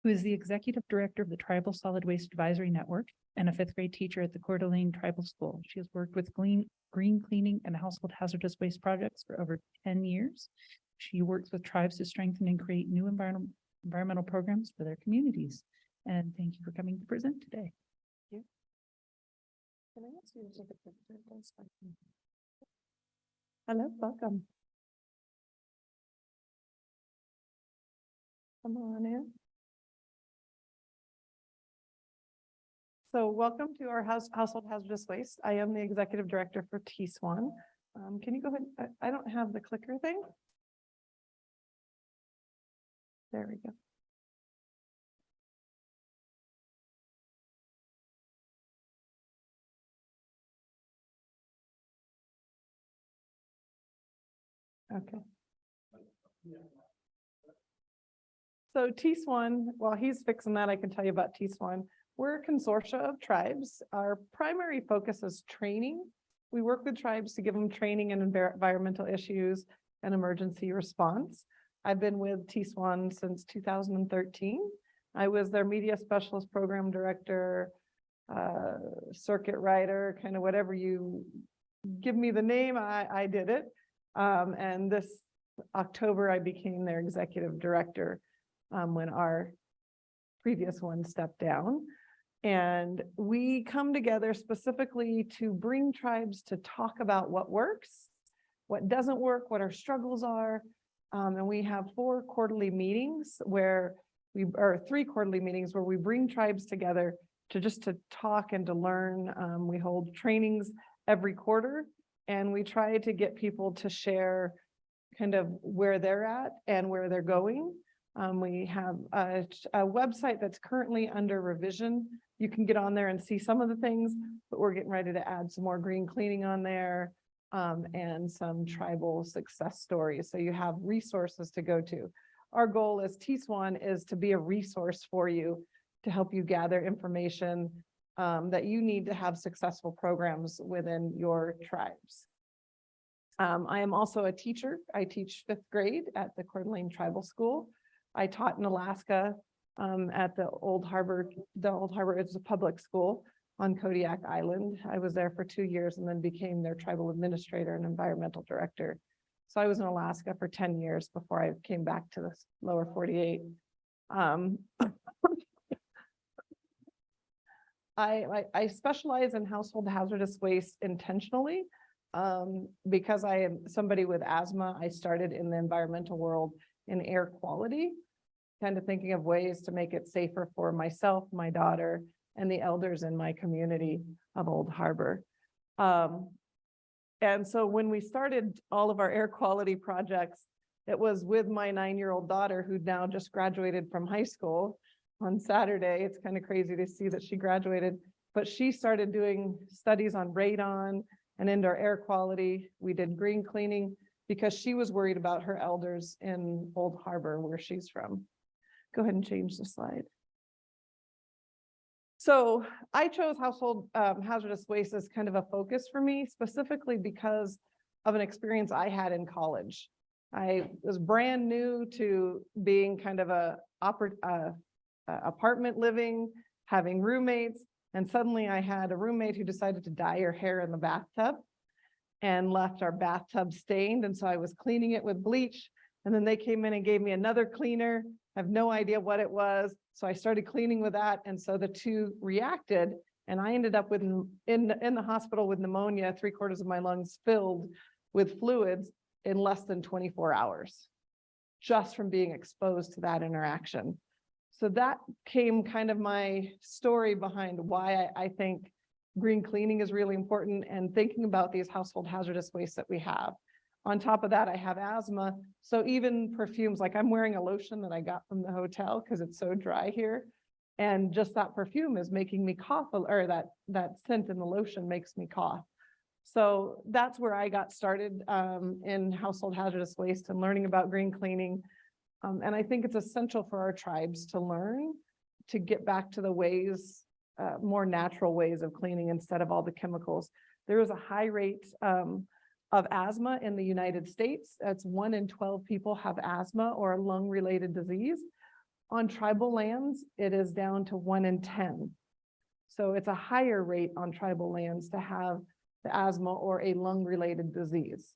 who is the Executive Director of the Tribal Solid Waste Advisory Network and a fifth grade teacher at the Coeur d'Alene Tribal School. She has worked with green cleaning and household hazardous waste projects for over 10 years. She works with tribes to strengthen and create new environmental programs for their communities. And thank you for coming to present today. Thank you. Can I ask you to take a picture of this? Hello, welcome. Come on in. So welcome to our household hazardous waste. I am the executive director for TSWAN. Can you go ahead? I don't have the clicker thing. There we go. Okay. So TSWAN, while he's fixing that, I can tell you about TSWAN. We're a consortia of tribes. Our primary focus is training. We work with tribes to give them training in environmental issues and emergency response. I've been with TSWAN since 2013. I was their media specialist, program director, circuit rider, kind of whatever you give me the name, I did it. And this October, I became their executive director when our previous one stepped down. And we come together specifically to bring tribes to talk about what works, what doesn't work, what our struggles are. And we have 3 quarterly meetings where we bring tribes together to talk and to learn. We hold trainings every quarter, and we try to get people to share kind of where they're at and where they're going. We have a website that's currently under revision. You can get on there and see some of the things, but we're getting ready to add some more green cleaning on there and some tribal success stories. So you have resources to go to. Our goal as TSWAN is to be a resource for you to help you gather information that you need to have successful programs within your tribes. I am also a teacher. I teach 5th grade at the Coeur d'Alene Tribal School. I taught in Alaska at the Old Harbor. The Old Harbor is a public school on Kodiak Island. I was there for 2 years and then became their tribal administrator and environmental director. So I was in Alaska for 10 years before I came back to the lower 48. I specialize in household hazardous waste intentionally because I am somebody with asthma. I started in the environmental world in air quality, kind of thinking of ways to make it safer for myself, my daughter, and the elders in my community of Old Harbor. And so when we started all of our air quality projects, it was with my 9-year-old daughter who now just graduated from high school on Saturday. It's kind of crazy to see that she graduated, but she started doing studies on radon and indoor air quality. We did green cleaning because she was worried about her elders in Old Harbor, where she's from. Go ahead and change the slide. So I chose household hazardous waste as kind of a focus for me, specifically because of an experience I had in college. I was brand new to being kind of a apartment living, having roommates, and suddenly I had a roommate who decided to dye her hair in the bathtub and left our bathtub stained. And so I was cleaning it with bleach, and then they came in and gave me another cleaner. I have no idea what it was. So I started cleaning with that. And so the two reacted, and I ended up in the hospital with pneumonia, 3/4 of my lungs filled with fluids in less than 24 hours, just from being exposed to that interaction. So that came kind of my story behind why I think green cleaning is really important and thinking about these household hazardous waste that we have. On top of that, I have asthma. So even perfumes, like I'm wearing a lotion that I got from the hotel because it's so dry here. And just that perfume is making me cough, or that scent in the lotion makes me cough. So that's where I got started in household hazardous waste and learning about green cleaning. And I think it's essential for our tribes to learn to get back to the ways, more natural ways of cleaning instead of all the chemicals. There is a high rate of asthma in the United States. That's 1 in 12 people have asthma or a lung-related disease. On tribal lands, it is down to 1 in 10. So it's a higher rate on tribal lands to have the asthma or a lung-related disease.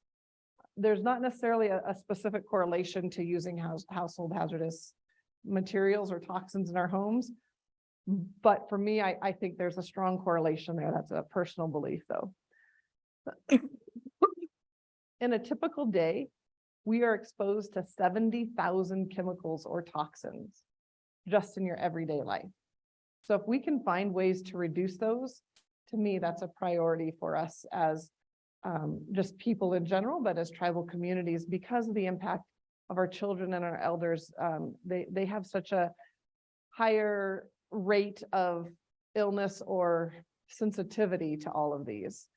There's not necessarily a specific correlation to using household hazardous materials or toxins in our homes. But for me, I think there's a strong correlation there. That's a personal belief, though. In a typical day, we are exposed to 70,000 chemicals or toxins just in your everyday life. So if we can find ways to reduce those, to me, that's a priority for us as just people in general, but as tribal communities, because of the impact of our children and our elders. They have such a higher rate of illness or sensitivity to all of these.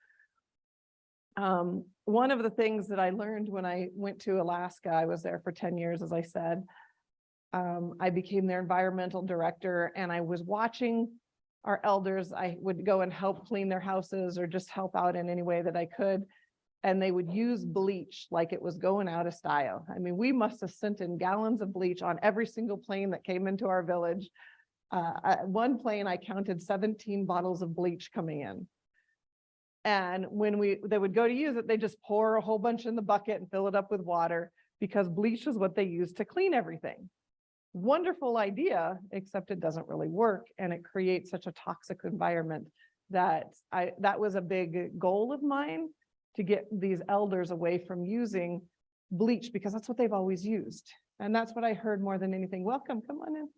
One of the things that I learned when I went to Alaska, I was there for 10 years, as I said. I became their environmental director, and I was watching our elders. I would go and help clean their houses or just help out in any way that I could. And they would use bleach like it was going out of style. I mean, we must have sent in gallons of bleach on every single plane that came into our village. One plane, I counted 17 bottles of bleach coming in. And when they would go to use it, they just pour a whole bunch in the bucket and fill it up with water, because bleach is what they use to clean everything. Wonderful idea, except it doesn't really work, and it creates such a toxic environment that was a big goal of mine, to get these elders away from using bleach, because that's what they've always used. And that's what I heard more than anything. Welcome, come on in.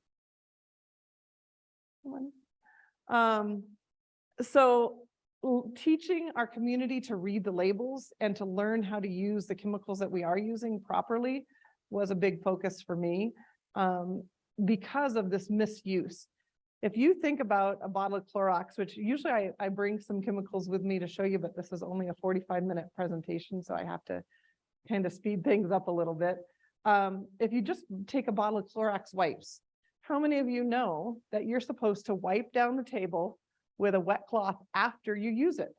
Come on. So teaching our community to read the labels and to learn how to use the chemicals that we are using properly was a big focus for me, because of this misuse. If you think about a bottle of Clorox, which usually I bring some chemicals with me to show you, but this is only a 45-minute presentation, so I have to kind of speed things up a little bit. If you just take a bottle of Clorox wipes, how many of you know that you're supposed to wipe down the table with a wet cloth after you use it?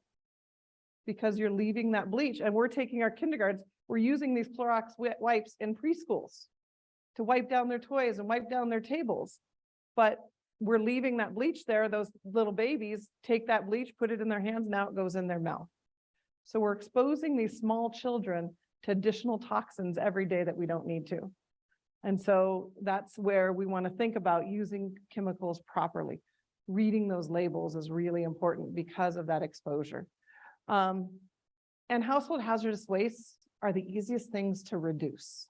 Because you're leaving that bleach. And we're taking our kindergartens, we're using these Clorox wipes in preschools to wipe down their toys and wipe down their tables. But we're leaving that bleach there. Those little babies take that bleach, put it in their hands, now it goes in their mouth. So we're exposing these small children to additional toxins every day that we don't need to. And so that's where we want to think about using chemicals properly. Reading those labels is really important because of that exposure. And household hazardous wastes are the easiest things to reduce.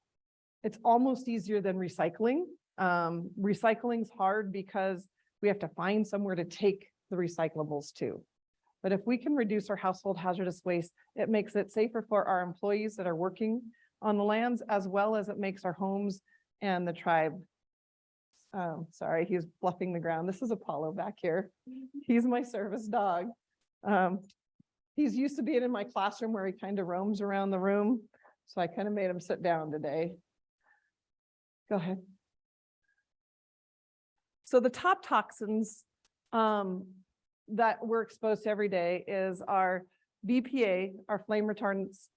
It's almost easier than recycling. Recycling's hard because we have to find somewhere to take the recyclables to. But if we can reduce our household hazardous waste, it makes it safer for our employees that are working on the lands, as well as it makes our homes and the tribe. Sorry, he's fluffing the ground. This is Apollo back here. He's my service dog. He's used to being in my classroom where he kind of roams around the room. So I kind of made him sit down today. Go ahead. So the top toxins that we're exposed to every day is our BPA, our flame retardants,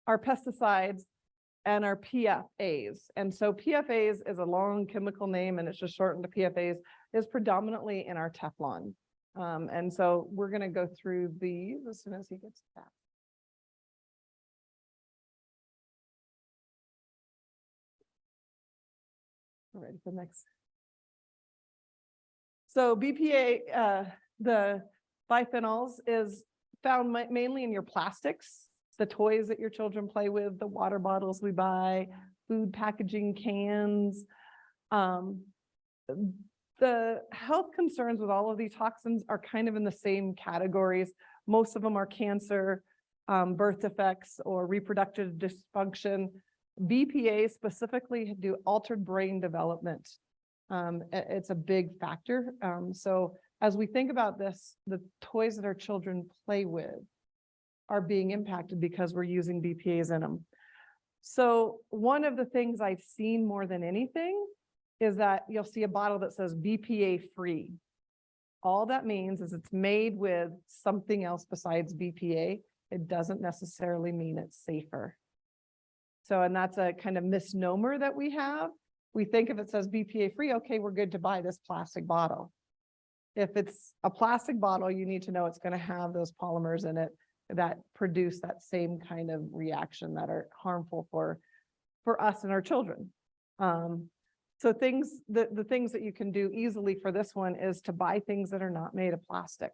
our pesticides, and our PFAS. And so PFAS is a long chemical name, and it's just shortened to PFAS, is predominantly in our Teflon. And so we're going to go through these as soon as he gets back. All right, the next. So BPA, the biphenyls, is found mainly in your plastics, the toys that your children play with, the water bottles we buy, food packaging, cans. The health concerns with all of these toxins are kind of in the same categories. Most of them are cancer, birth defects, or reproductive dysfunction. BPA specifically do altered brain development. It's a big factor. So as we think about this, the toys that our children play with are being impacted because we're using BPAs in them. So one of the things I've seen more than anything is that you'll see a bottle that says BPA free. All that means is it's made with something else besides BPA. It doesn't necessarily mean it's safer. So, and that's a kind of misnomer that we have. We think if it says BPA free, okay, we're good to buy this plastic bottle. If it's a plastic bottle, you need to know it's going to have those polymers in it that produce that same kind of reaction that are harmful for us and our children. So the things that you can do easily for this one is to buy things that are not made of plastic.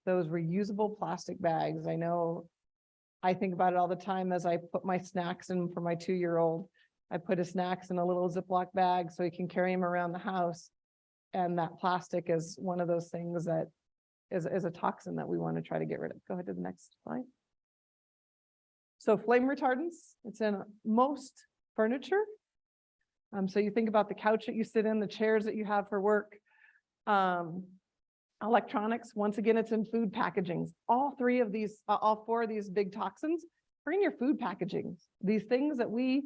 Those reusable plastic bags. I know I think about it all the time as I put my snacks in for my 2-year-old. I put his snacks in a little Ziploc bag so he can carry them around the house. And that plastic is one of those things that is a toxin that we want to try to get rid of. Go ahead to the next slide. So flame retardants, it's in most furniture. So you think about the couch that you sit in, the chairs that you have for work, electronics, once again, it's in food packagings. All four of these big toxins are in your food packaging. These things that we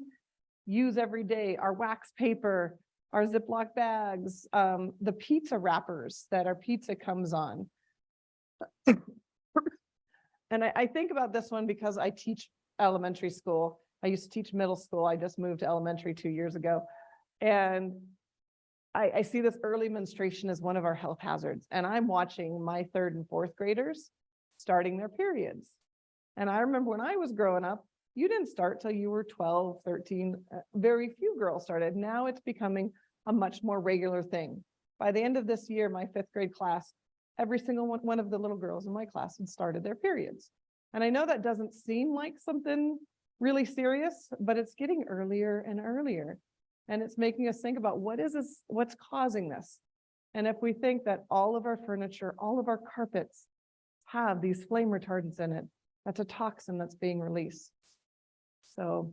use every day, our wax paper, our Ziploc bags, the pizza wrappers that our pizza comes on. And I think about this one because I teach elementary school. I used to teach middle school. I just moved to elementary 2 years ago. And I see this early menstruation as one of our health hazards. And I'm watching my 3rd and 4th graders starting their periods. And I remember when I was growing up, you didn't start till you were 12, 13. Very few girls started. Now it's becoming a much more regular thing. By the end of this year, my 5th grade class, every single one of the little girls in my class had started their periods. And I know that doesn't seem like something really serious, but it's getting earlier and earlier. And it's making us think about what is this, what's causing this? And if we think that all of our furniture, all of our carpets have these flame retardants in it, that's a toxin that's being released. So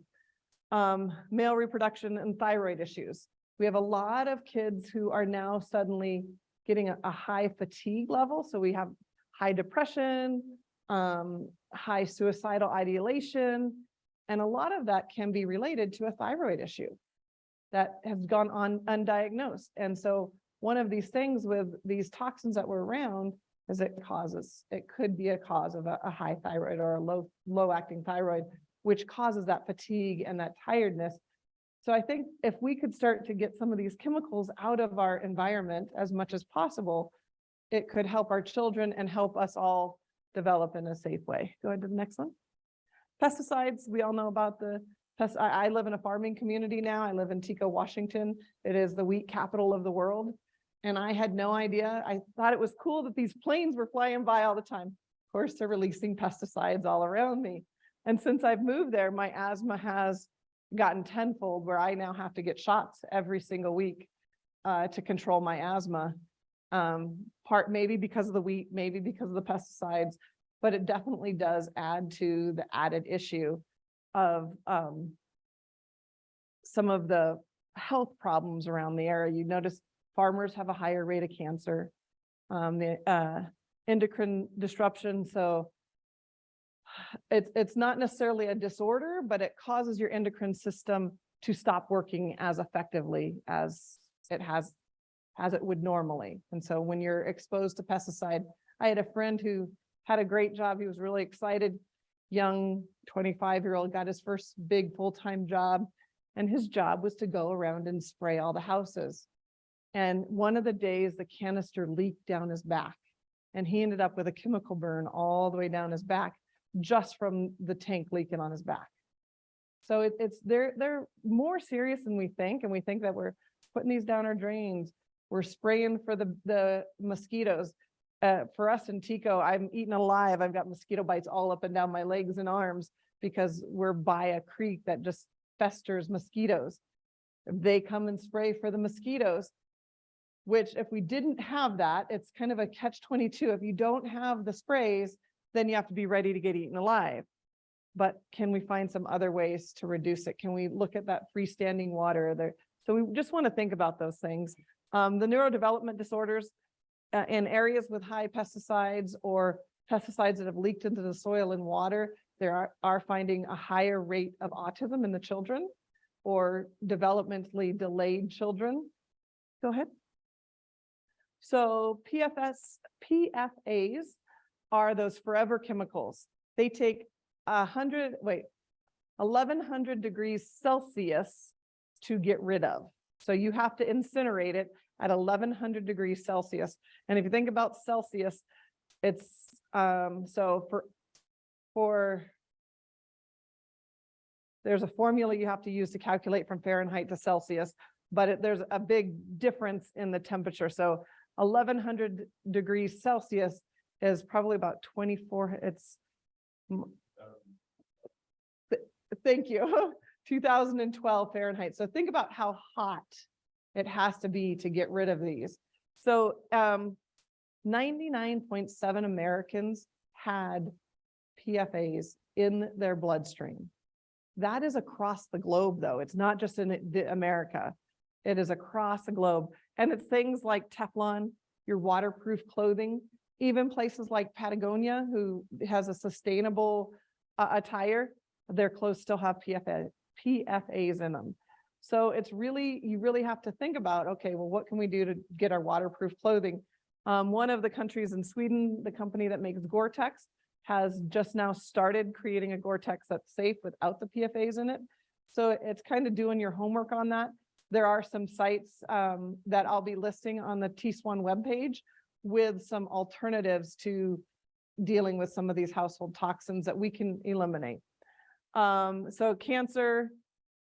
male reproduction and thyroid issues. We have a lot of kids who are now suddenly getting a high fatigue level. So we have high depression, high suicidal ideation, and a lot of that can be related to a thyroid issue that has gone on undiagnosed. And so one of these things with these toxins that were around is it could be a cause of a high thyroid or a low acting thyroid, which causes that fatigue and that tiredness. So I think if we could start to get some of these chemicals out of our environment as much as possible, it could help our children and help us all develop in a safe way. Go ahead to the next one. Pesticides, we all know about the pests. I live in a farming community now. I live in Tico, Washington. It is the wheat capital of the world. And I had no idea. I thought it was cool that these planes were flying by all the time. Of course, they're releasing pesticides all around me. And since I've moved there, my asthma has gotten tenfold, where I now have to get shots every single week to control my asthma. Part maybe because of the wheat, maybe because of the pesticides, but it definitely does add to the added issue of some of the health problems around the area. You notice farmers have a higher rate of cancer, the endocrine disruption. So it's not necessarily a disorder, but it causes your endocrine system to stop working as effectively as it would normally. And so when you're exposed to pesticide, I had a friend who had a great job. He was really excited. Young 25-year-old got his first big full-time job, and his job was to go around and spray all the houses. And one of the days the canister leaked down his back, and he ended up with a chemical burn all the way down his back just from the tank leaking on his back. So they're more serious than we think, and we think that we're putting these down our drains. We're spraying for the mosquitoes. For us in Tico, I'm eaten alive. I've got mosquito bites all up and down my legs and arms because we're by a creek that just festers mosquitoes. They come and spray for the mosquitoes, which if we didn't have that, it's kind of a catch-22. If you don't have the sprays, then you have to be ready to get eaten alive. But can we find some other ways to reduce it? Can we look at that freestanding water there? So we just want to think about those things. The neurodevelopment disorders in areas with high pesticides or pesticides that have leaked into the soil and water, there are finding a higher rate of autism in the children or developmentally delayed children. Go ahead. So PFAS are those forever chemicals. They take 100 1,100 degrees Celsius to get rid of. So you have to incinerate it at 1,100 degrees Celsius. And if you think about Celsius, it's, so for, there's a formula you have to use to calculate from Fahrenheit to Celsius, but there's a big difference in the temperature. So 1,100 degrees Celsius is probably about 24, thank you, 2012 Fahrenheit. So think about how hot it has to be to get rid of these. So 99.7 Americans had PFAS in their bloodstream. That is across the globe, though. It's not just in America. It is across the globe. And it's things like Teflon, your waterproof clothing, even places like Patagonia, who has a sustainable attire, their clothes still have PFAS in them. So it's really, you really have to think about, okay, well, what can we do to get our waterproof clothing? One of the countries in Sweden, the company that makes Gore-Tex, has just now started creating a Gore-Tex that's safe without the PFAS in it. So it's kind of doing your homework on that. There are some sites that I'll be listing on the T-SWAN webpage with some alternatives to dealing with some of these household toxins that we can eliminate. So cancer,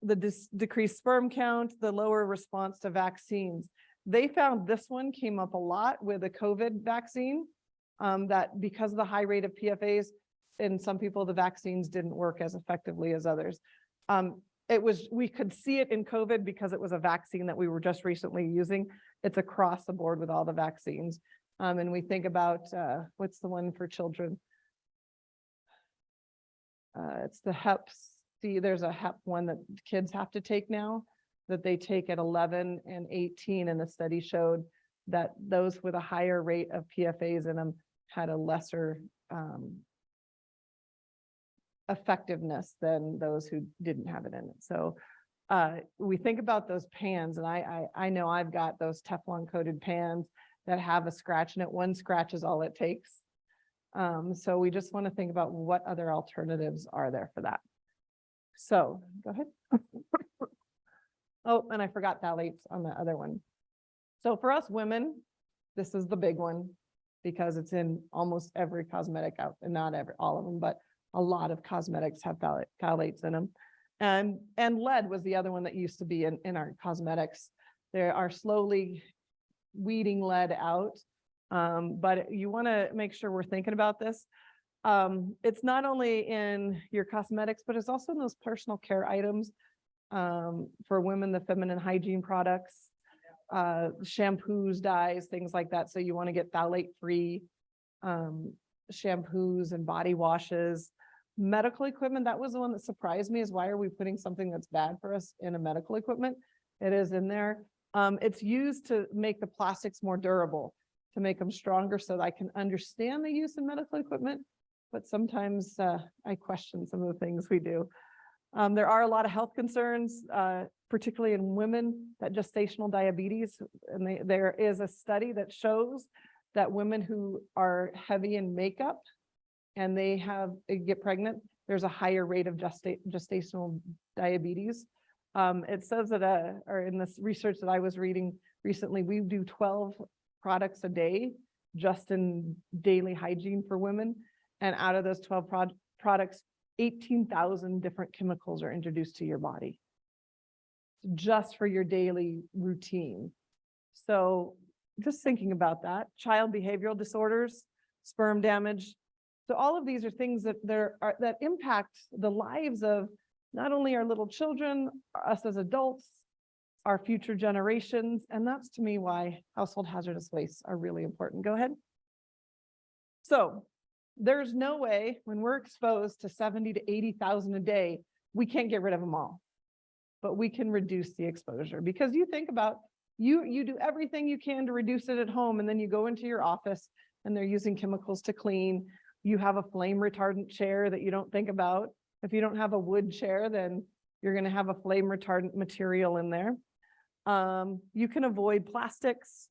the decreased sperm count, the lower response to vaccines. They found this one came up a lot with a COVID vaccine, that because of the high rate of PFAS, in some people, the vaccines didn't work as effectively as others. We could see it in COVID because it was a vaccine that we were just recently using. It's across the board with all the vaccines. And we think about, what's the one for children? It's the Hep C. There's a Hep one that kids have to take now, that they take at 11 and 18. And the study showed that those with a higher rate of PFAS in them had a lesser effectiveness than those who didn't have it in it. So we think about those pans, and I know I've got those Teflon coated pans that have a scratch in it. One scratch is all it takes. So we just want to think about what other alternatives are there for that. So go ahead. Oh, and I forgot phthalates on the other one. So for us women, this is the big one because it's in almost every cosmetic out, and not all of them, but a lot of cosmetics have phthalates in them. And lead was the other one that used to be in our cosmetics. They are slowly weeding lead out. But you want to make sure we're thinking about this. It's not only in your cosmetics, but it's also in those personal care items. For women, the feminine hygiene products, shampoos, dyes, things like that. So you want to get phthalate-free shampoos and body washes. Medical equipment, that was the one that surprised me, is why are we putting something that's bad for us in a medical equipment? It is in there. It's used to make the plastics more durable, to make them stronger, so that I can understand the use of medical equipment, but sometimes I question some of the things we do. There are a lot of health concerns, particularly in women, that gestational diabetes, and there is a study that shows that women who are heavy in makeup and they get pregnant, there's a higher rate of gestational diabetes. It says that, or in this research that I was reading recently, we do 12 products a day just in daily hygiene for women. And out of those 12 products, 18,000 different chemicals are introduced to your body just for your daily routine. So just thinking about that. Child behavioral disorders, sperm damage. So all of these are things that impact the lives of not only our little children, us as adults, our future generations. And that's, to me, why household hazardous wastes are really important. Go ahead. So there's no way, when we're exposed to 70 to 80,000 a day, we can't get rid of them all, but we can reduce the exposure. Because you think about, you do everything you can to reduce it at home, and then you go into your office and they're using chemicals to clean. You have a flame retardant chair that you don't think about. If you don't have a wood chair, then you're going to have a flame retardant material in there. You can avoid plastics.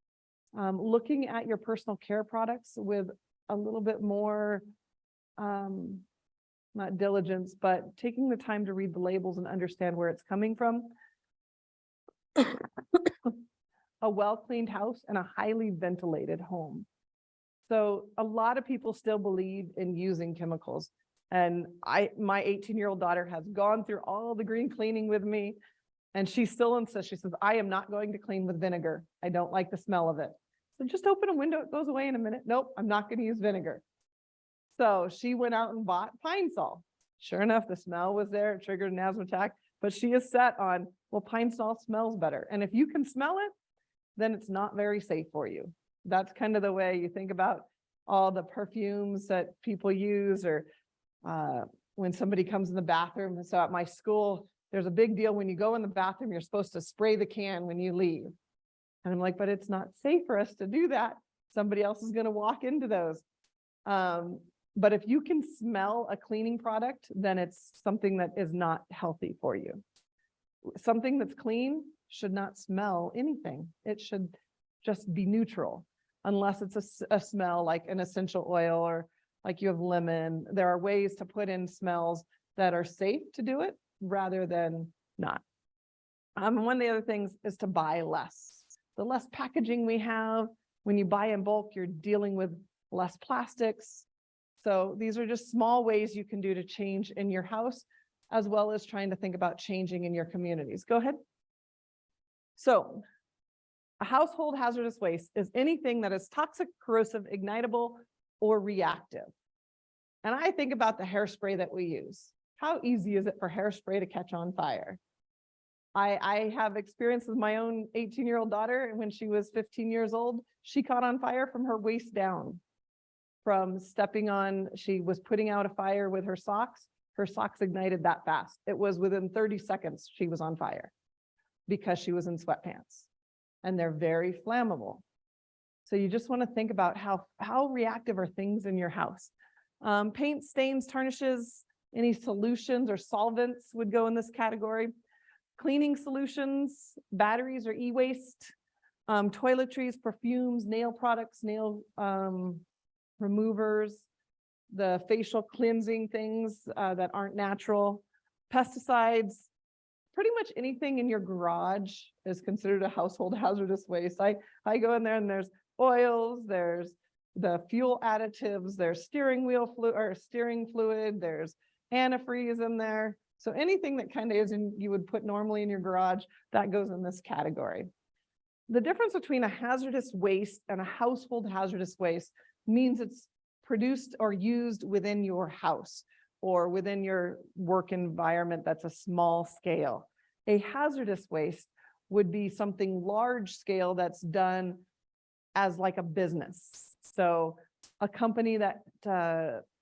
Looking at your personal care products with a little bit more not diligence, but taking the time to read the labels and understand where it's coming from. A well-cleaned house and a highly ventilated home. So a lot of people still believe in using chemicals. And my 18-year-old daughter has gone through all the green cleaning with me, and she still insists. She says, I am not going to clean with vinegar. I don't like the smell of it. So just open a window, it goes away in a minute. Nope, I'm not going to use vinegar. So she went out and bought Pine Sol. Sure enough, the smell was there. It triggered an asthma attack, but she is set on, well, Pine Sol smells better. And if you can smell it, then it's not very safe for you. That's kind of the way you think about all the perfumes that people use, or when somebody comes in the bathroom. So at my school, there's a big deal when you go in the bathroom, you're supposed to spray the can when you leave. And I'm like, but it's not safe for us to do that. Somebody else is going to walk into those. But if you can smell a cleaning product, then it's something that is not healthy for you. Something that's clean should not smell anything. It should just be neutral, unless it's a smell like an essential oil, or like you have lemon. There are ways to put in smells that are safe to do it rather than not. One of the other things is to buy less. The less packaging we have, when you buy in bulk, you're dealing with less plastics. So these are just small ways you can do to change in your house, as well as trying to think about changing in your communities. Go ahead. So a household hazardous waste is anything that is toxic, corrosive, ignitable, or reactive. And I think about the hairspray that we use. How easy is it for hairspray to catch on fire? I have experience with my own 18-year-old daughter. When she was 15 years old, she caught on fire from her waist down, from stepping on, she was putting out a fire with her socks. Her socks ignited that fast. It was within 30 seconds she was on fire because she was in sweatpants, and they're very flammable. So you just want to think about how reactive are things in your house. Paint, stains, tarnishes, any solutions or solvents would go in this category. Cleaning solutions, batteries or e-waste, toiletries, perfumes, nail products, nail removers, the facial cleansing things that aren't natural, pesticides. Pretty much anything in your garage is considered a household hazardous waste. I go in there and there's oils, there's the fuel additives, there's steering wheel fluid or steering fluid, there's antifreeze in there. So anything that kind of is in, you would put normally in your garage, that goes in this category. The difference between a hazardous waste and a household hazardous waste means it's produced or used within your house or within your work environment that's a small scale. A hazardous waste would be something large scale that's done as like a business. So a company that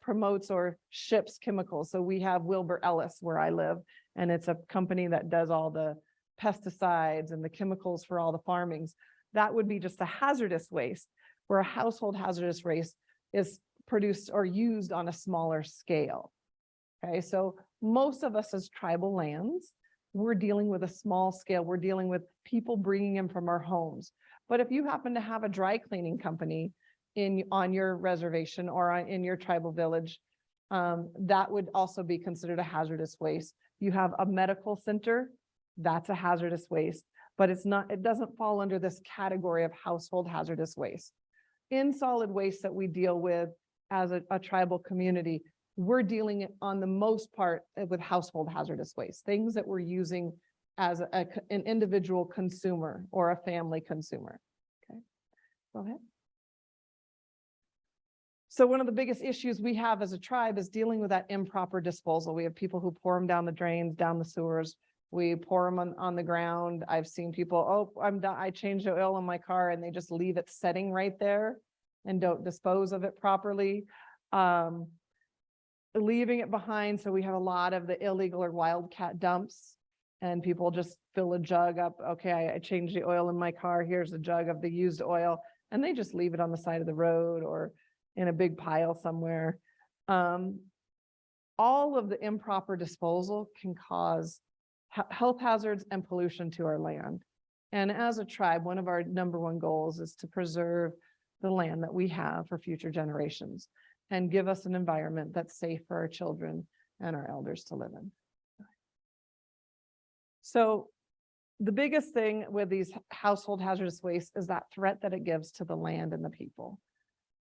promotes or ships chemicals. So we have Wilbur Ellis where I live, and it's a company that does all the pesticides and the chemicals for all the farmings. That would be just a hazardous waste, where a household hazardous waste is produced or used on a smaller scale. Okay, so most of us as tribal lands, we're dealing with a small scale. We're dealing with people bringing in from our homes. But if you happen to have a dry cleaning company on your reservation or in your tribal village, that would also be considered a hazardous waste. You have a medical center, that's a hazardous waste, but it doesn't fall under this category of household hazardous waste. In solid waste that we deal with as a tribal community, we're dealing on the most part with household hazardous waste, things that we're using as an individual consumer or a family consumer. Okay, go ahead. So one of the biggest issues we have as a tribe is dealing with that improper disposal. We have people who pour them down the drains, down the sewers. We pour them on the ground. I've seen people, oh, I'm done. I changed the oil in my car, and they just leave it setting right there and don't dispose of it properly. Leaving it behind. So we have a lot of the illegal or wildcat dumps, and people just fill a jug up. Okay, I changed the oil in my car. Here's a jug of the used oil. And they just leave it on the side of the road or in a big pile somewhere. All of the improper disposal can cause health hazards and pollution to our land. And as a tribe, one of our #1 goals is to preserve the land that we have for future generations and give us an environment that's safe for our children and our elders to live in. So the biggest thing with these household hazardous waste is that threat that it gives to the land and the people.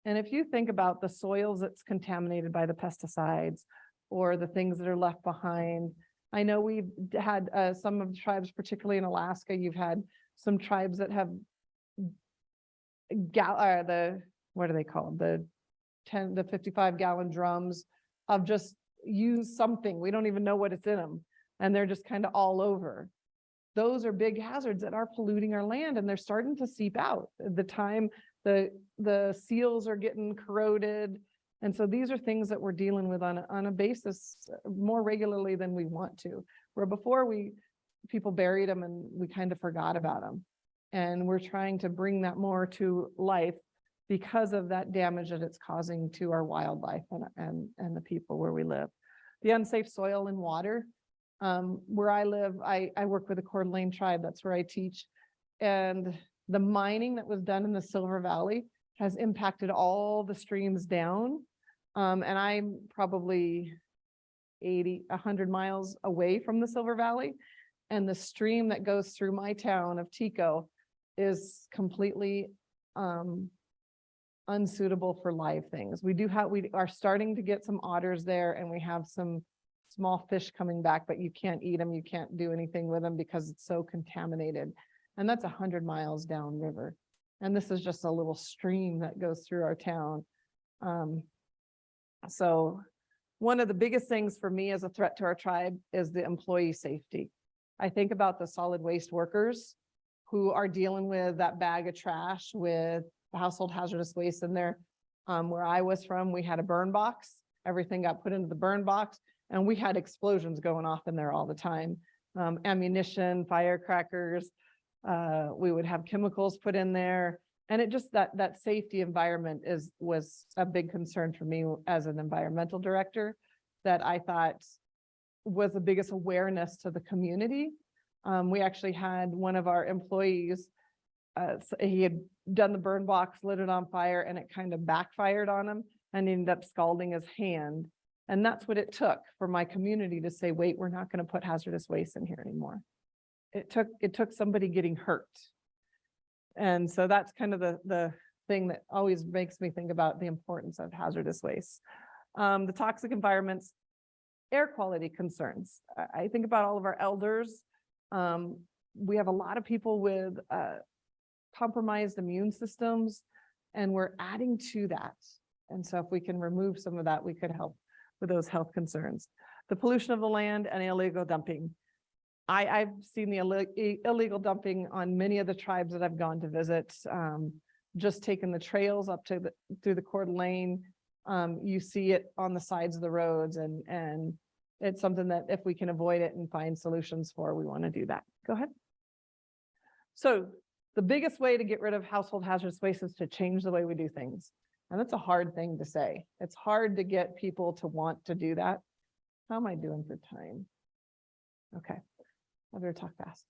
And if you think about the soils that's contaminated by the pesticides or the things that are left behind, I know we've had some of the tribes, particularly in Alaska, you've had some tribes that have what do they call them? The 55-gallon drums of just use something. We don't even know what it's in them. And they're just kind of all over. Those are big hazards that are polluting our land, and they're starting to seep out. The time the seals are getting corroded. And so these are things that we're dealing with on a basis more regularly than we want to, where before people buried them and we kind of forgot about them. And we're trying to bring that more to life because of that damage that it's causing to our wildlife and the people where we live. The unsafe soil and water. Where I live, I work with the Coeur d'Alene tribe. That's where I teach. And the mining that was done in the Silver Valley has impacted all the streams down. And I'm probably 100 miles away from the Silver Valley. And the stream that goes through my town of Tico is completely unsuitable for live things. We are starting to get some otters there, and we have some small fish coming back, but you can't eat them. You can't do anything with them because it's so contaminated. And that's 100 miles downriver. And this is just a little stream that goes through our town. So one of the biggest things for me as a threat to our tribe is the employee safety. I think about the solid waste workers who are dealing with that bag of trash with the household hazardous waste in there. Where I was from, we had a burn box. Everything got put into the burn box, and we had explosions going off in there all the time. Ammunition, firecrackers, we would have chemicals put in there. And it just, that safety environment was a big concern for me as an environmental director, that I thought was the biggest awareness to the community. We actually had one of our employees, he had done the burn box, lit it on fire, and it kind of backfired on him and ended up scalding his hand. And that's what it took for my community to say, wait, we're not going to put hazardous waste in here anymore. It took somebody getting hurt. And so that's kind of the thing that always makes me think about the importance of hazardous waste. The toxic environments, air quality concerns. I think about all of our elders. We have a lot of people with compromised immune systems, and we're adding to that. And so if we can remove some of that, we could help with those health concerns. The pollution of the land and illegal dumping. I've seen the illegal dumping on many of the tribes that I've gone to visit. Just taking the trails up to through the Coeur d'Alene, you see it on the sides of the roads, and it's something that if we can avoid it and find solutions for, we want to do that. Go ahead. So the biggest way to get rid of household hazardous waste is to change the way we do things. And that's a hard thing to say. It's hard to get people to want to do that. How am I doing for time? Okay, I better talk fast.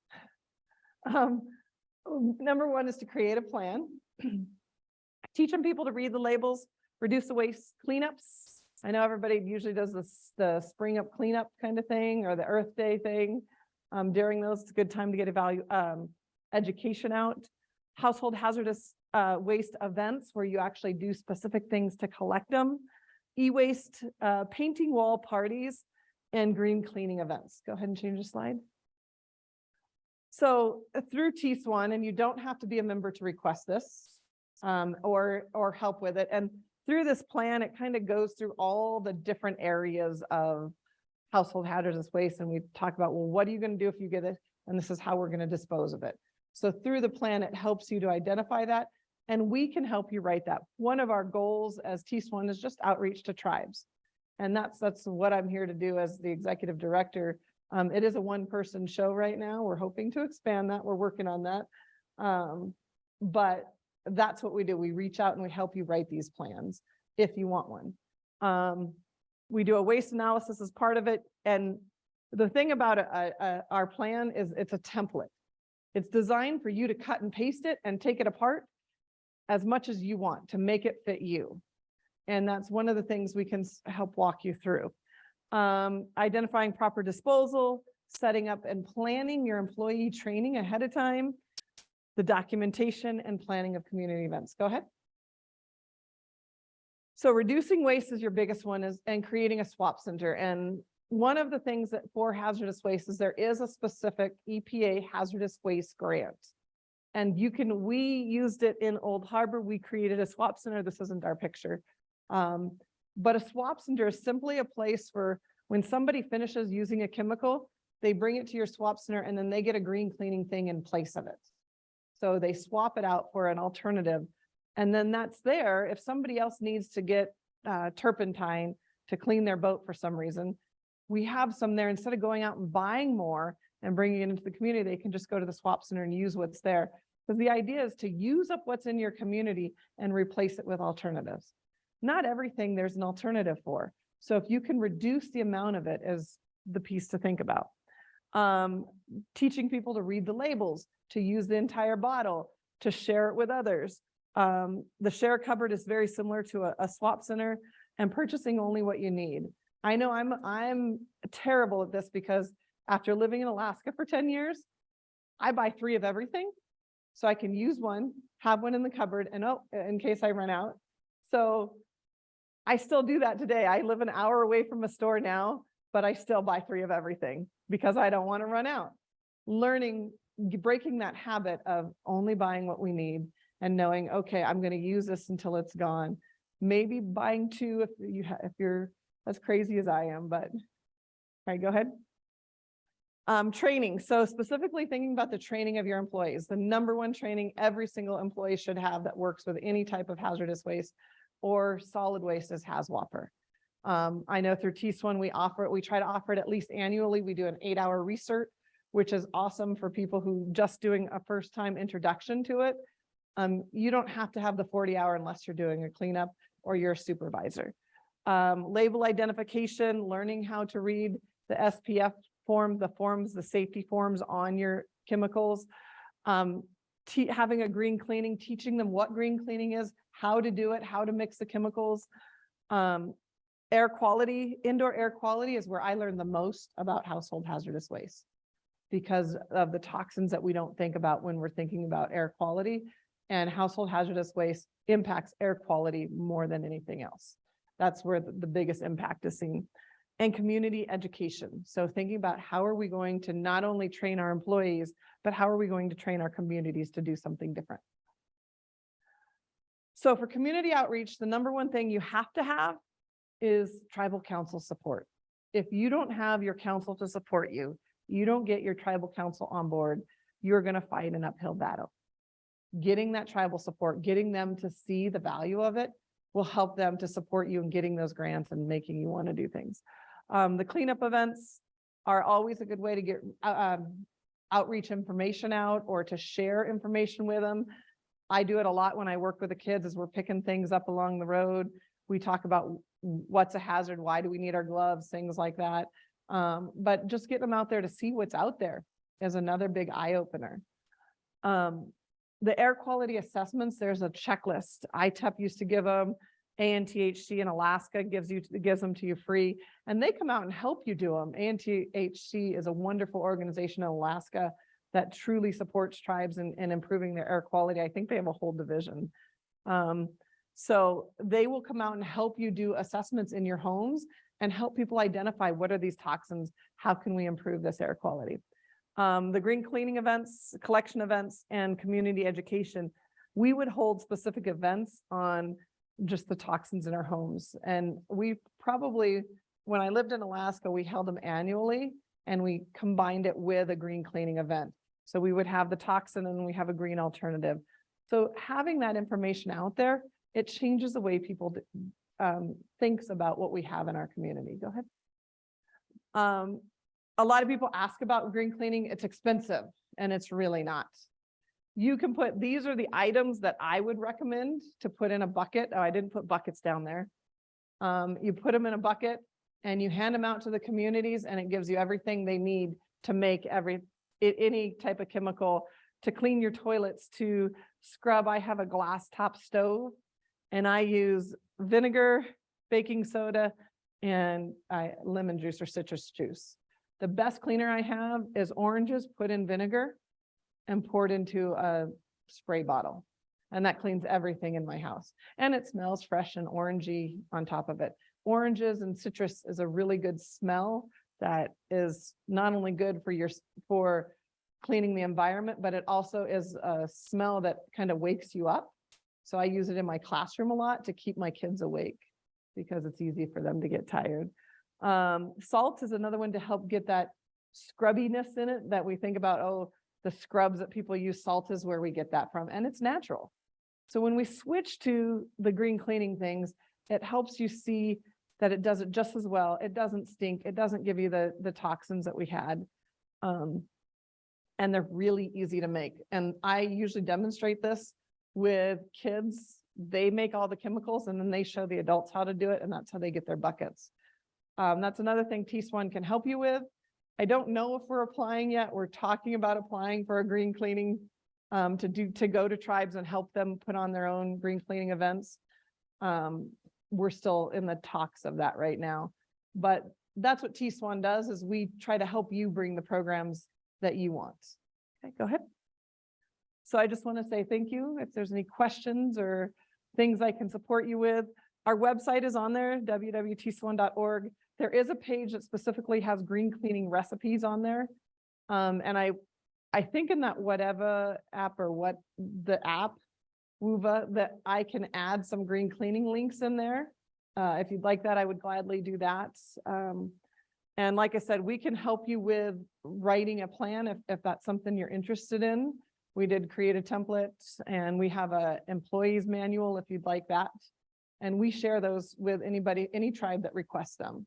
Number one is to create a plan. Teaching people to read the labels, reduce the waste cleanups. I know everybody usually does the spring up cleanup kind of thing, or the Earth Day thing. During those, it's a good time to get education out. Household hazardous waste events where you actually do specific things to collect them. E-waste, painting wall parties, and green cleaning events. Go ahead and change the slide. So through TELS, and you don't have to be a member to request this or help with it. And through this plan, it kind of goes through all the different areas of household hazardous waste. And we talk about, well, what are you going to do if you get it? And this is how we're going to dispose of it. So through the plan, it helps you to identify that, and we can help you write that. One of our goals as TELS is just outreach to tribes. And that's what I'm here to do as the executive director. It is a one-person show right now. We're hoping to expand that. We're working on that. But that's what we do. We reach out and we help you write these plans if you want one. We do a waste analysis as part of it. And the thing about our plan is it's a template. It's designed for you to cut and paste it and take it apart as much as you want to make it fit you. And that's one of the things we can help walk you through. Identifying proper disposal, setting up and planning your employee training ahead of time, the documentation and planning of community events. Go ahead. So reducing waste is your biggest one, and creating a swap center. And one of the things that for hazardous waste is there is a specific EPA hazardous waste grant. And we used it in Old Harbor. We created a swap center. This isn't our picture. But a swap center is simply a place for when somebody finishes using a chemical, they bring it to your swap center and then they get a green cleaning thing in place of it. So they swap it out for an alternative. And then that's there. If somebody else needs to get turpentine to clean their boat for some reason, we have some there. Instead of going out and buying more and bringing it into the community, they can just go to the swap center and use what's there. Because the idea is to use up what's in your community and replace it with alternatives. Not everything there's an alternative for. So if you can reduce the amount of it is the piece to think about. Teaching people to read the labels, to use the entire bottle, to share it with others. The share cupboard is very similar to a swap center, and purchasing only what you need. I know I'm terrible at this because after living in Alaska for 10 years, I buy 3 of everything. So I can use one, have one in the cupboard, and in case I run out. So I still do that today. I live an hour away from a store now, but I still buy 3 of everything because I don't want to run out. Breaking that habit of only buying what we need and knowing, okay, I'm going to use this until it's gone. Maybe buying 2 if you're as crazy as I am, but all right, go ahead. Training. So specifically thinking about the training of your employees, the #1 training every single employee should have that works with any type of hazardous waste or solid waste is HazWAPR. I know through TSWN we try to offer it at least annually. We do an 8-hour research, which is awesome for people who just doing a first time introduction to it. You don't have to have the 40-hour unless you're doing a cleanup or you're a supervisor. Label identification, learning how to read the SPF form, the safety forms on your chemicals. Having a green cleaning, teaching them what green cleaning is, how to do it, how to mix the chemicals. Air quality, indoor air quality is where I learned the most about household hazardous waste because of the toxins that we don't think about when we're thinking about air quality, and household hazardous waste impacts air quality more than anything else. That's where the biggest impact is seen. And community education. So thinking about how are we going to not only train our employees, but how are we going to train our communities to do something different? So for community outreach, the #1 thing you have to have is tribal council support. If you don't have your council to support you, you don't get your tribal council on board, you're going to fight an uphill battle. Getting that tribal support, getting them to see the value of it will help them to support you in getting those grants and making you want to do things. The cleanup events are always a good way to get outreach information out or to share information with them. I do it a lot when I work with the kids as we're picking things up along the road. We talk about what's a hazard, why do we need our gloves, things like that. But just get them out there to see what's out there is another big eye opener. The air quality assessments, there's a checklist. ITEP used to give them. ANTHC in Alaska gives them to you free, and they come out and help you do them. ANTHC is a wonderful organization in Alaska that truly supports tribes in improving their air quality. I think they have a whole division. So they will come out and help you do assessments in your homes and help people identify what are these toxins, how can we improve this air quality. The green cleaning events, collection events, and community education. We would hold specific events on just the toxins in our homes. And we probably, when I lived in Alaska, we held them annually and we combined it with a green cleaning event. So we would have the toxin and we have a green alternative. So having that information out there, it changes the way people thinks about what we have in our community. Go ahead. A lot of people ask about green cleaning. It's expensive and it's really not. You can put, these are the items that I would recommend to put in a bucket. Oh, I didn't put buckets down there. You put them in a bucket and you hand them out to the communities and it gives you everything they need to make any type of chemical, to clean your toilets, to scrub. I have a glass top stove and I use vinegar, baking soda, and lemon juice or citrus juice. The best cleaner I have is oranges put in vinegar and poured into a spray bottle. And that cleans everything in my house. And it smells fresh and orangey on top of it. Oranges and citrus is a really good smell that is not only good for cleaning the environment, but it also is a smell that kind of wakes you up. So I use it in my classroom a lot to keep my kids awake because it's easy for them to get tired. Salt is another one to help get that scrubbiness in it that we think about, oh, the scrubs that people use, salt is where we get that from, and it's natural. So when we switch to the green cleaning things, it helps you see that it does it just as well. It doesn't stink. It doesn't give you the toxins that we had. And they're really easy to make. And I usually demonstrate this with kids. They make all the chemicals and then they show the adults how to do it. And that's how they get their buckets. That's another thing TELS can help you with. I don't know if we're applying yet. We're talking about applying for a green cleaning to go to tribes and help them put on their own green cleaning events. We're still in the talks of that right now, but that's what TELS does, is we try to help you bring the programs that you want. Okay, go ahead. So I just want to say thank you. If there's any questions or things I can support you with, our website is on there, www.tels1.org. There is a page that specifically has green cleaning recipes on there. And I think in that whatever app or what the app, WUVA, that I can add some green cleaning links in there. If you'd like that, I would gladly do that. And like I said, we can help you with writing a plan if that's something you're interested in. We did create a template and we have a employees manual if you'd like that. And we share those with any tribe that requests them.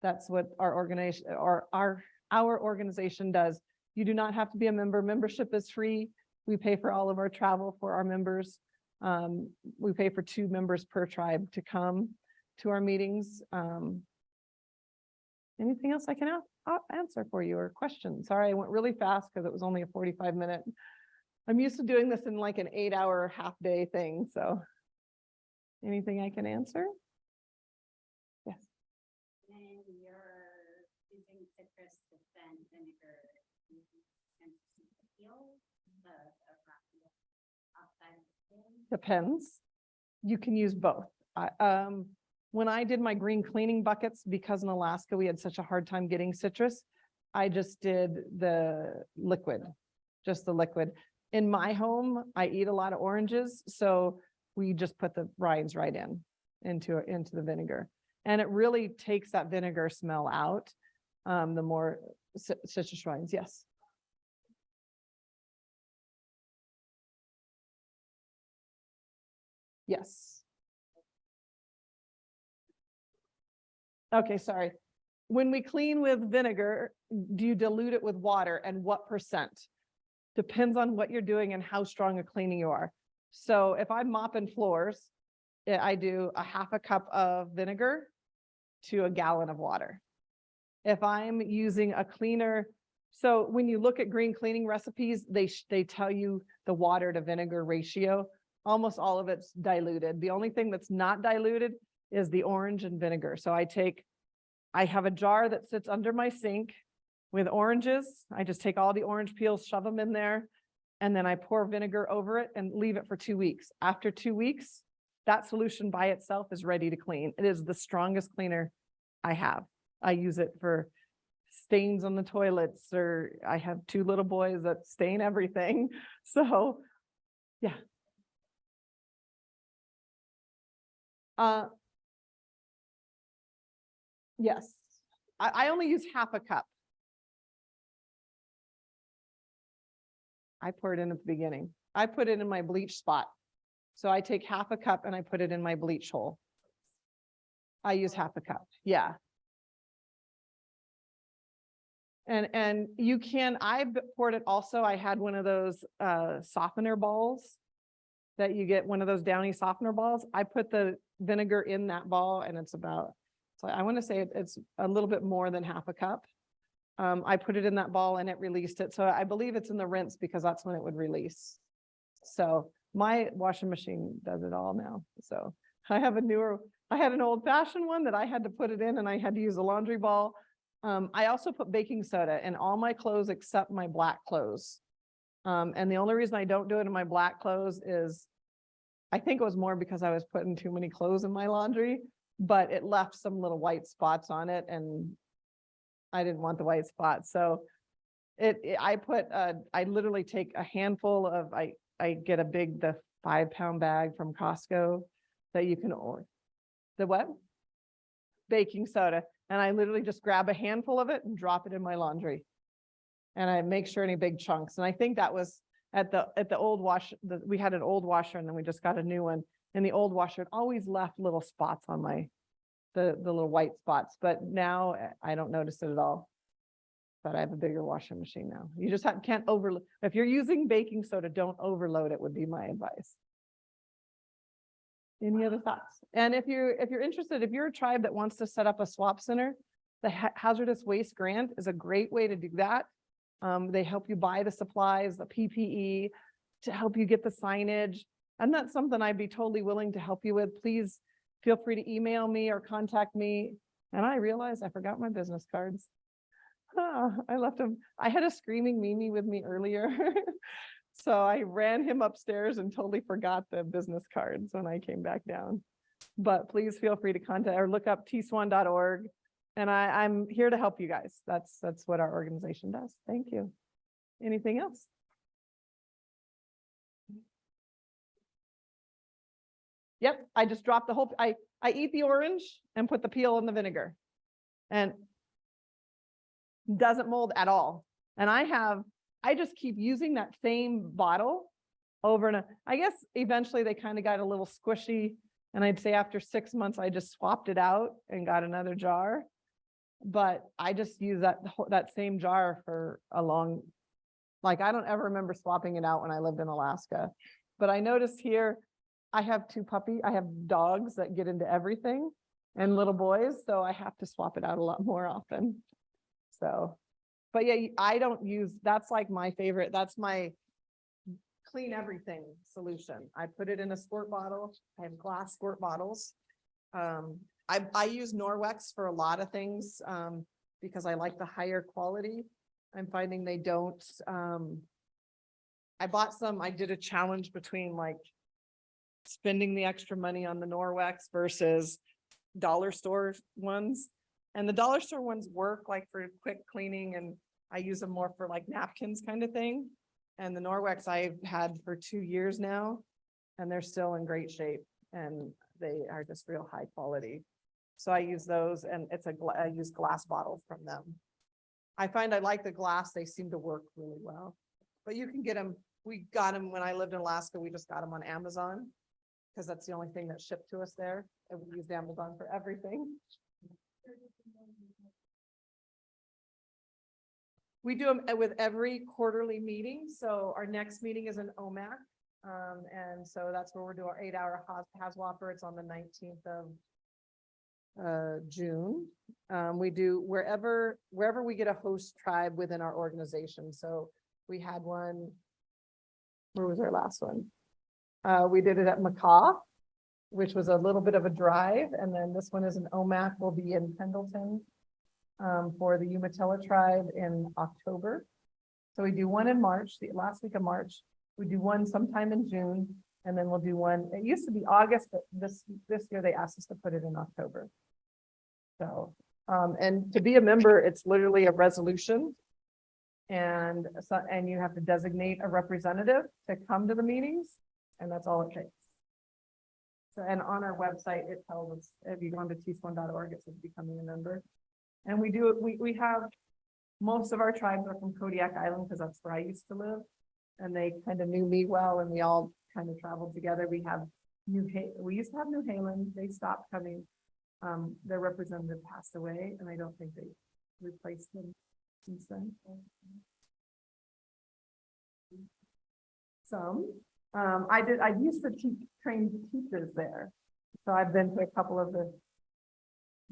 That's what our organization or our organization does. You do not have to be a member. Membership is free. We pay for all of our travel for our members. We pay for 2 members per tribe to come to our meetings. Anything else I can answer for you or questions? Sorry, I went really fast because it was only a 45-minute. I'm used to doing this in like an 8-hour half-day thing. So anything I can answer? Yes. When you're using citrus to then vinegar, you can feel the outside of the skin. Depends. You can use both. When I did my green cleaning buckets, because in Alaska we had such a hard time getting citrus, I just did the liquid, just the liquid. In my home, I eat a lot of oranges, so we just put the rinds right into the vinegar. And it really takes that vinegar smell out, the more citrus rinds. Yes. Yes. Okay, sorry. When we clean with vinegar, do you dilute it with water, and what percent? Depends on what you're doing and how strong a cleaning you are. So if I'm mopping floors, I do a half a cup of vinegar to a gallon of water. If I'm using a cleaner, so when you look at green cleaning recipes, they tell you the water to vinegar ratio. Almost all of it's diluted. The only thing that's not diluted is the orange and vinegar. So I have a jar that sits under my sink with oranges. I just take all the orange peels, shove them in there, and then I pour vinegar over it and leave it for 2 weeks. After 2 weeks, that solution by itself is ready to clean. It is the strongest cleaner I have. I use it for stains on the toilets, or I have 2 little boys that stain everything. So, yeah. Yes, I only use half a cup. I pour it in at the beginning. I put it in my bleach spot. So I take half a cup and I put it in my bleach hole. I use half a cup. Yeah. And you can, I poured it also. I had one of those softener balls that you get, one of those Downy softener balls. I put the vinegar in that ball, and it's about, so I want to say it's a little bit more than half a cup. I put it in that ball and it released it. So I believe it's in the rinse because that's when it would release. So my washing machine does it all now. So I have a newer, I had an old fashioned one that I had to put it in and I had to use a laundry ball. I also put baking soda in all my clothes except my black clothes. And the only reason I don't do it in my black clothes is I think it was more because I was putting too many clothes in my laundry, but it left some little white spots on it and I didn't want the white spots. So I literally take a handful of, I get the 5-pound bag from Costco that you can order. The what? Baking soda. And I literally just grab a handful of it and drop it in my laundry. And I make sure any big chunks. And I think that was at the old we had an old washer and then we just got a new one. And the old washer, it always left little spots on the little white spots. But now I don't notice it at all. But I have a bigger washing machine now. You just can't overload. If you're using baking soda, don't overload it would be my advice. Any other thoughts? And if you're interested, if you're a tribe that wants to set up a swap center, the Hazardous Waste Grant is a great way to do that. They help you buy the supplies, the PPE, to help you get the signage. And that's something I'd be totally willing to help you with. Please feel free to email me or contact me. And I realized I forgot my business cards. I left them. I had a screaming Mimi with me earlier. So I ran him upstairs and totally forgot the business cards when I came back down. But please feel free to contact or look up tswan.org. And I'm here to help you guys. That's what our organization does. Thank you. Anything else? Yep, I just dropped the whole, I eat the orange and put the peel in the vinegar. And doesn't mold at all. And I just keep using that same bottle over and I guess eventually they kind of got a little squishy. And I'd say after 6 months, I just swapped it out and got another jar. But I just use that same jar for a long, like I don't ever remember swapping it out when I lived in Alaska. But I noticed here, I have I have dogs that get into everything and little boys. So I have to swap it out a lot more often. So, but yeah, I don't use, that's like my favorite. That's my clean everything solution. I put it in a squirt bottle. I have glass squirt bottles. I use Norwex for a lot of things because I like the higher quality. I'm finding they don't, I bought some, I did a challenge between like spending the extra money on the Norwex versus dollar store ones. And the dollar store ones work like for quick cleaning and I use them more for like napkins kind of thing. And the Norwex I've had for 2 years now and they're still in great shape and they are just real high quality. So I use those and I use glass bottles from them. I find I like the glass. They seem to work really well, but you can get them. We got them when I lived in Alaska. We just got them on Amazon because that's the only thing that shipped to us there. And we used Amazon for everything. We do them with every quarterly meeting. So our next meeting is in OMAC. And so that's where we're doing our 8-hour HAZWOPER. It's on the 19th of June. We do wherever we get a host tribe within our organization. So we had one, where was our last one? We did it at Macaw, which was a little bit of a drive. And then this one is in OMAC, will be in Pendleton for the Umatilla tribe in October. So we do one in March, the last week of March. We do one sometime in June, and then we'll do one. It used to be August, but this year they asked us to put it in October. So, and to be a member, it's literally a resolution. And you have to designate a representative to come to the meetings, and that's all it takes. So, and on our website, it tells us, if you go onto tswan.org, it says becoming a member. And we have, most of our tribes are from Kodiak Island because that's where I used to live. And they kind of knew me well, and we all kind of traveled together. We used to have New Haven. They stopped coming. Their representative passed away, and I don't think they replaced them since then. Some. I used to train teachers there. So I've been to a couple of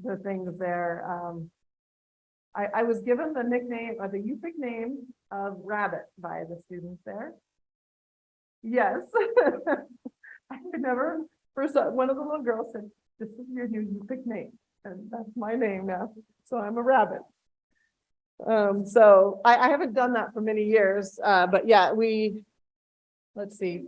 the things there. I was given the nickname or the Yupik name of Rabbit by the students there. Yes. I could never, one of the little girls said, This is your new nickname, and that's my name now, so I'm a rabbit. So I haven't done that for many years, but yeah, let's see,